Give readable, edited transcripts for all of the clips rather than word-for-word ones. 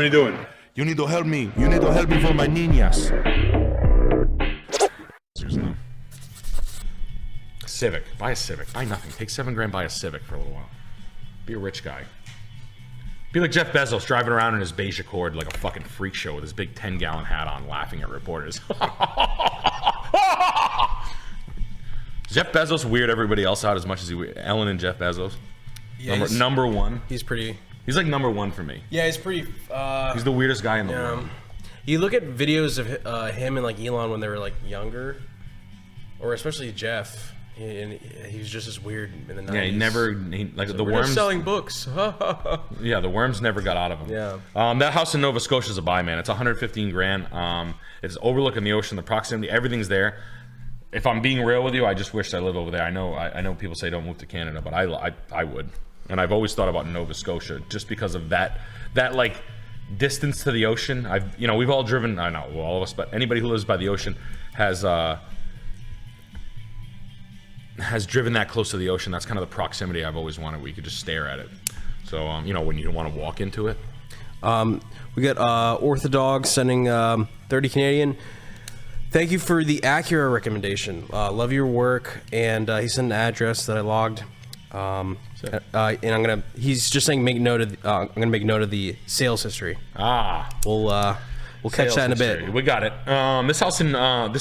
are you doing? You need to help me. You need to help me for my niñas. Civic. Buy a Civic. Buy nothing. Take $7 grand, buy a Civic for a little while. Be a rich guy. Be like Jeff Bezos driving around in his beige Accord like a fucking freak show with his big 10-gallon hat on, laughing at reporters. Jeff Bezos weird everybody else out as much as he weird. Ellen and Jeff Bezos. Yeah, number one. He's pretty. He's like number one for me. Yeah, he's pretty. He's the weirdest guy in the world. You look at videos of him and like Elon when they were like younger, or especially Jeff. He was just as weird in the 90s. Yeah, like so the worms selling books. Yeah, the worms never got out of him. Yeah. That house in Nova Scotia is a buy, man. It's 115 grand. It's overlooking the ocean, the proximity, everything's there. If I'm being real with you, I just wish I lived over there. I know people say don't move to Canada, but I would. And I've always thought about Nova Scotia just because of that like distance to the ocean. We've all driven. I know, well, all of us, but anybody who lives by the ocean has driven that close to the ocean. That's kind of the proximity I've always wanted, where you could just stare at it. So, when you don't want to walk into it. We got Orthodog sending 30 Canadian. Thank you for the Acura recommendation. Love your work, and he sent an address that I logged. And he's just saying I'm gonna make note of the sales history. We'll catch that in a bit. We got it. This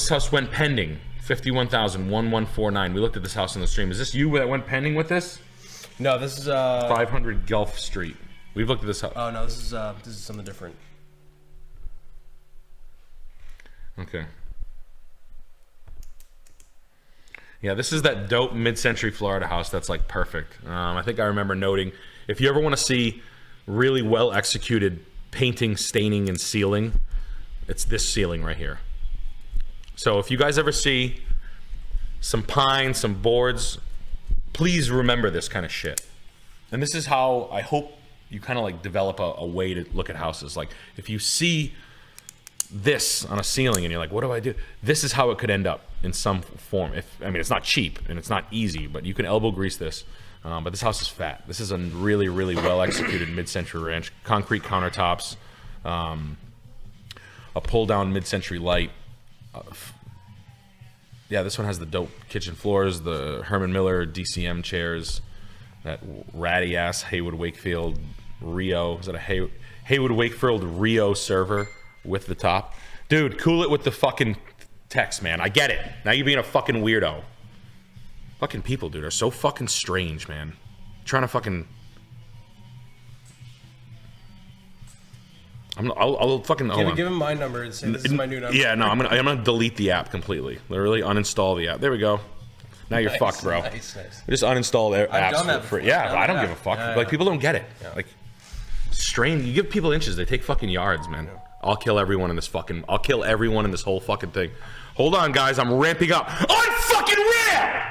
house went pending. 51,000-1149. We looked at this house on the stream. Is this you that went pending with this? No, this is 500 Gulf Street. We've looked at this house. Oh no, this is something different. Okay. Yeah, this is that dope mid-century Florida house that's like perfect. I think I remember noting, if you ever want to see really well executed painting, staining, and sealing, it's this ceiling right here. So if you guys ever see some pine, some boards, please remember this kind of shit. And this is how I hope you kind of like develop a way to look at houses. Like if you see this on a ceiling and you're like, what do I do? This is how it could end up in some form. It's not cheap and it's not easy, but you can elbow grease this. But this house is fat. This is a really, really well executed mid-century ranch. Concrete countertops, a pull down mid-century light. Yeah, this one has the dope kitchen floors, the Herman Miller DCM chairs, that ratty ass Haywood Wakefield Rio. Is that a Haywood Wakefield Rio server with the top? Dude, cool it with the fucking text, man. I get it. Now you're being a fucking weirdo. Fucking people, dude, are so fucking strange, man. Trying to fucking. I'll fucking give him my number and say this is my new number. Yeah, no, I'm gonna delete the app completely. Literally uninstall the app. There we go. Now you're fucked, bro. Nice. Just uninstall the apps. I've done that for yeah, I don't give a fuck. Like people don't get it. Yeah. Like strange. You give people inches, they take fucking yards, man. Yeah. I'll kill everyone in this whole fucking thing. Hold on, guys. I'm ramping up. Unfucking real.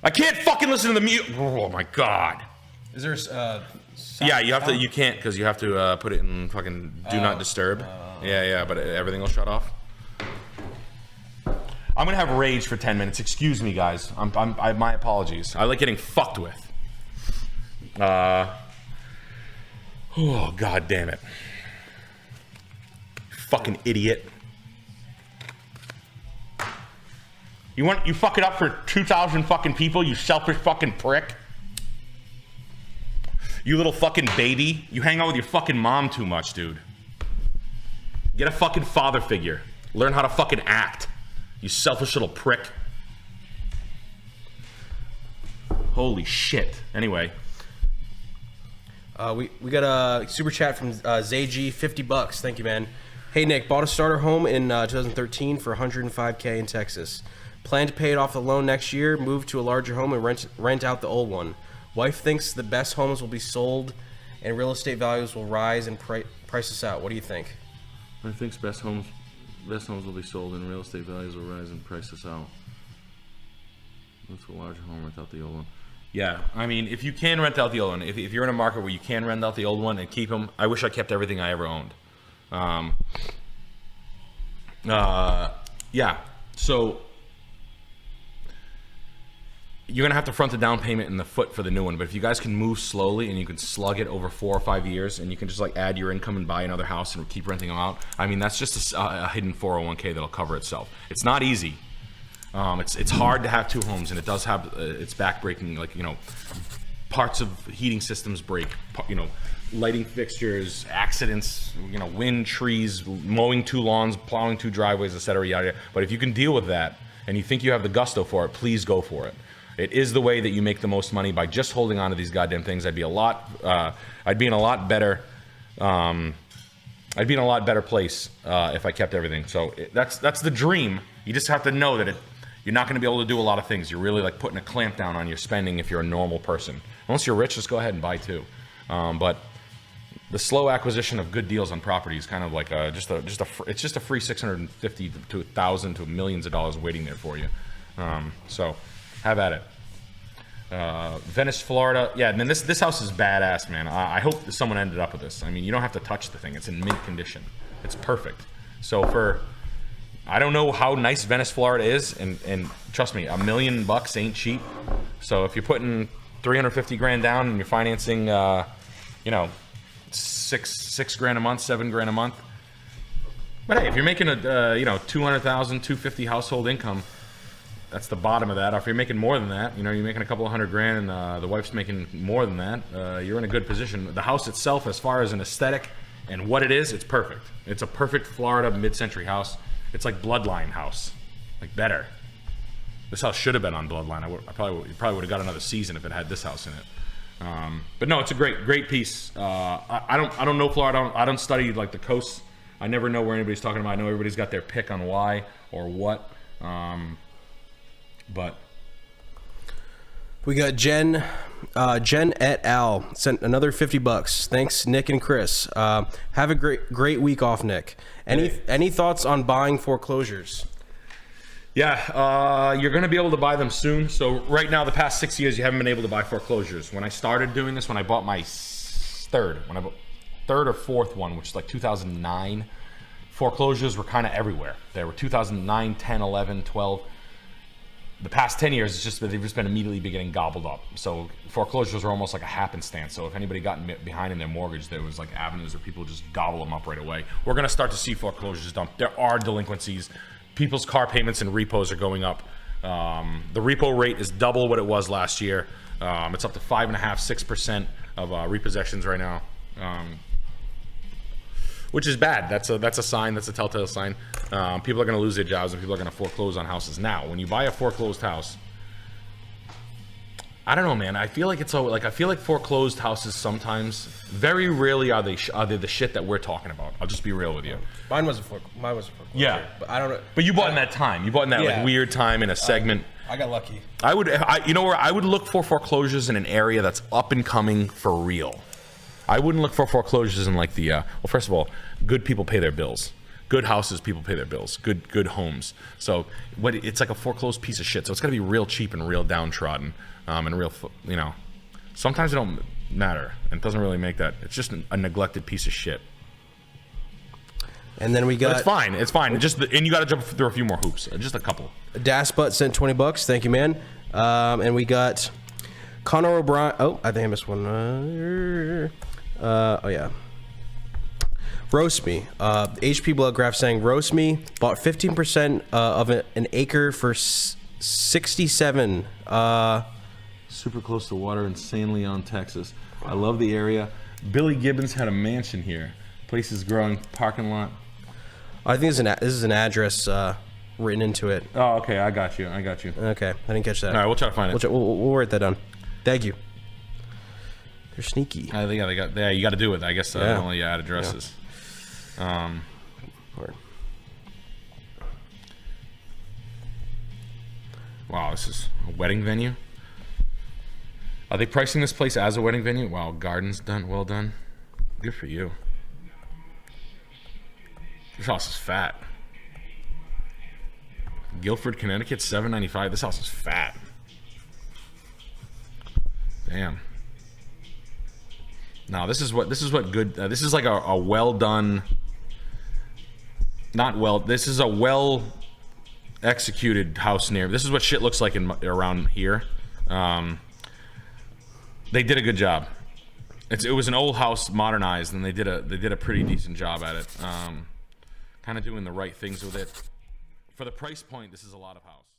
I can't fucking listen to the music. Oh my god. Is there yeah, you have to. You can't because you have to put it in fucking do not disturb. Yeah, but everything will shut off. I'm gonna have rage for 10 minutes. Excuse me, guys. My apologies. I like getting fucked with. Oh god damn it! Fucking idiot. You fuck it up for 2,000 fucking people. You selfish fucking prick. You little fucking baby. You hang out with your fucking mom too much, dude. Get a fucking father figure. Learn how to fucking act. You selfish little prick. Holy shit. Anyway. We got a super chat from Zayg, $50. Thank you, man. Hey, Nick, bought a starter home in 2013 for $105K in Texas. Plan to pay it off the loan next year, move to a larger home, and rent out the old one. Wife thinks the best homes will be sold and real estate values will rise and price us out. What do you think? Wife thinks best homes will be sold and real estate values will rise and price us out. Move to a larger home, rent out the old one. Yeah, I mean, if you can rent out the old one, if you're in a market where you can rent out the old one and keep them, I wish I kept everything I ever owned. Yeah, so you're gonna have to front the down payment in the foot for the new one. But if you guys can move slowly and you can slug it over 4 or 5 years, and you can just like add your income and buy another house and keep renting them out. I mean, that's just a hidden 401k that'll cover itself. It's not easy. It's hard to have 2 homes, and it does have it's backbreaking. Like, you know, parts of heating systems break. You know, lighting fixtures, accidents. You know, wind, trees, mowing 2 lawns, plowing 2 driveways, etc. Yada yada. But if you can deal with that, and you think you have the gusto for it, please go for it. It is the way that you make the most money, by just holding on to these goddamn things. I'd be in a lot better place if I kept everything. So that's the dream. You just have to know that you're not going to be able to do a lot of things. You're really like putting a clamp down on your spending if you're a normal person. Unless you're rich, just go ahead and buy 2. But the slow acquisition of good deals on property is kind of like it's just a free $650 to $1,000 to millions of dollars waiting there for you. So have at it. Venice, Florida. Yeah, and then this house is badass, man. I hope that someone ended up with this. I mean, you don't have to touch the thing. It's in mint condition. It's perfect. So I don't know how nice Venice, Florida is, and trust me, $1 million ain't cheap. So if you're putting $350,000 down and you're financing, you know, six grand a month, $7,000 a month. But hey, if you're making a you know, 200,000, 250 household income, that's the bottom of that. Or if you're making more than that, you know, you're making a couple of $100,000 and the wife's making more than that, you're in a good position. The house itself, as far as an aesthetic and what it is, it's perfect. It's a perfect Florida mid-century house. It's like Bloodline house, like better. This house should have been on Bloodline. I probably would have got another season if it had this house in it. But no, it's a great piece. I don't know Florida. I don't study like the coasts. I never know where anybody's talking about. I know everybody's got their pick on why or what. But we got Jen et al. Sent another $50. Thanks, Nick and Chris. Have a great week off, Nick. Any thoughts on buying foreclosures? Yeah, you're going to be able to buy them soon. So right now, the past 6 years, you haven't been able to buy foreclosures. When I started doing this, when I bought my third or fourth one, which is like 2009, foreclosures were kind of everywhere. There were 2009, 10, 11, 12. The past 10 years, they've just been immediately getting gobbled up. So foreclosures were almost like a happenstance. So if anybody got behind in their mortgage, there was like avenues where people just gobble them up right away. We're going to start to see foreclosures dumped. There are delinquencies. People's car payments and repos are going up. The repo rate is double what it was last year. It's up to 5.5%, 6% of repossessions right now, which is bad. That's a sign. That's a telltale sign. People are going to lose their jobs and people are going to foreclose on houses. Now, when you buy a foreclosed house, I don't know, man. I feel like I feel like foreclosed houses sometimes, very rarely are they the shit that we're talking about. I'll just be real with you. Mine was a foreclosure. Yeah, but I don't know. But you bought in that time. You bought in that like weird time in a segment. I got lucky. You know where I would look for foreclosures in an area that's up and coming for real. I wouldn't look for foreclosures in like the well, first of all, good people pay their bills. Good houses, people pay their bills. Good homes. So it's like a foreclosed piece of shit. So it's got to be real cheap and real downtrodden, and real, you know. Sometimes it don't matter, and it doesn't really make that. It's just a neglected piece of shit. And then we got. But it's fine. It's fine. And you got to jump through a few more hoops. Just a couple. Dasbutt sent $20. Thank you, man. And we got Connor O'Brien. Oh, I think I missed one. Oh yeah. Roast me. HP Bloodgraph saying roast me. Bought 15% of an acre for 67. Super close to water in San Leon, Texas. I love the area. Billy Gibbons had a mansion here. Place is growing. Parking lot. I think this is an address written into it. Oh, okay. I got you. Okay, I didn't catch that. All right, we'll try to find it. We'll write that down. Thank you. They're sneaky. They got. Yeah, you got to do it. I guess only add addresses. Yeah. Wow, this is a wedding venue. Are they pricing this place as a wedding venue? Wow, gardens done, well done. Good for you. This house is fat. Guilford, Connecticut, $795. This house is fat. Damn. Now this is what good. This is like a well done. Not well. This is a well executed house near. This is what shit looks like around here. They did a good job. It was an old house modernized, and they did a pretty decent job at it. Kind of doing the right things with it. For the price point, this is a lot of house.